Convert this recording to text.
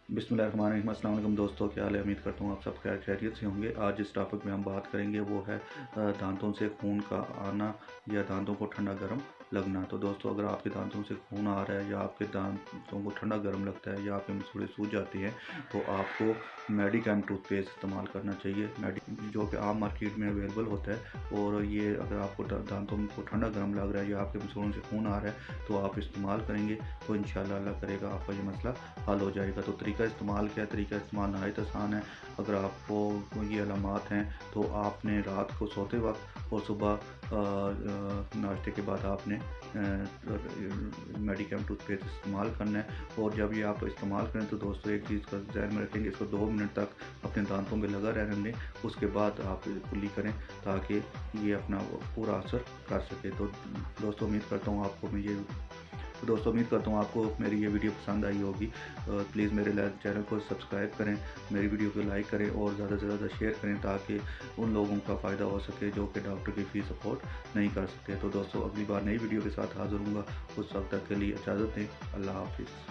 बिस्मिल्लाहिर्रहमानिर्रहीम। अस्सलाम वालेकुम दोस्तों, क्या हाल है? उम्मीद करता हूँ आप सब खैर खैरियत से होंगे। आज जिस टॉपिक में हम बात करेंगे वो है दांतों से खून का आना या दांतों को ठंडा गर्म लगना। तो दोस्तों, अगर आपके दांतों से खून आ रहा है या आपके दांतों को ठंडा गर्म लगता है या आपके मसूड़े सूज जाती हैं तो आपको मेडी का टूथपेस्ट इस्तेमाल करना चाहिए। मेडी जो कि आम मार्केट में अवेलेबल होता है, और ये अगर आपको दांतों को ठंडा गर्म लग रहा है या आपके मसूड़ों से खून आ रहा है तो आप इस्तेमाल करेंगे तो इंशाल्लाह अल्लाह करेगा आपका ये मसला हल हो जाएगा। तो तरीका इस्तेमाल क्या है? तरीका इस्तेमाल नहायत आसान है। अगर आपको ये अलामात हैं तो आपने रात को सोते वक्त और सुबह नाश्ते के बाद आपने मेडिकल टूथपेस्ट इस्तेमाल करना है। और जब ये आप इस्तेमाल करें तो दोस्तों एक चीज़ का ध्यान में रखेंगे, इसको 2 मिनट तक अपने दांतों में लगा रहने दें, उसके बाद आप कुल्ली करें ताकि ये अपना पूरा असर कर सके। तो दोस्तों उम्मीद करता हूँ आपको मेरी ये वीडियो पसंद आई होगी। प्लीज़ मेरे चैनल को सब्सक्राइब करें, मेरी वीडियो को लाइक करें और ज़्यादा से ज़्यादा शेयर करें ताकि उन लोगों का फ़ायदा हो सके जो कि डॉक्टर की फ़ीस सपोर्ट नहीं कर सकते। तो दोस्तों अगली बार नई वीडियो के साथ हाज़िर हूँगा, उस वक्त तक के लिए इजाज़त दें। अल्लाह हाफ़िज़।